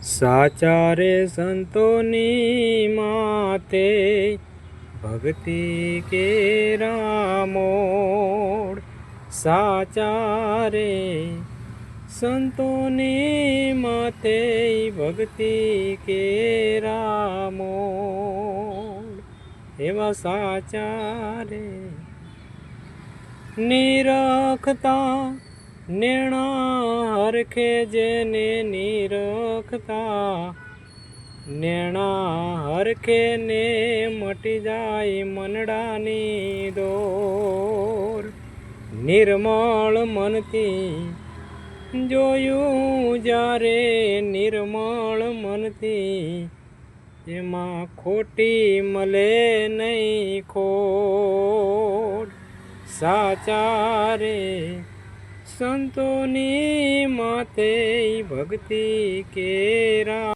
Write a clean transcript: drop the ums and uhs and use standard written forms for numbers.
સાચા રે સંતોની માતે ભક્તિ કેરા મોડ. સાચા રે સંતોની માતે ભક્તિ કેરા મોડ. એવા સાચા રે નિરખતા નેણા હરખે જેને નિરખતા નેણા હરખે ને મટી જાય મનડાની દોર. નિર્મળ મનથી જોયું જ્યારે નિર્મળ મનથી એમાં ખોટી મળે નહીં ખોટ. સાચા રે સંતોની માતે ભક્તિ કેરા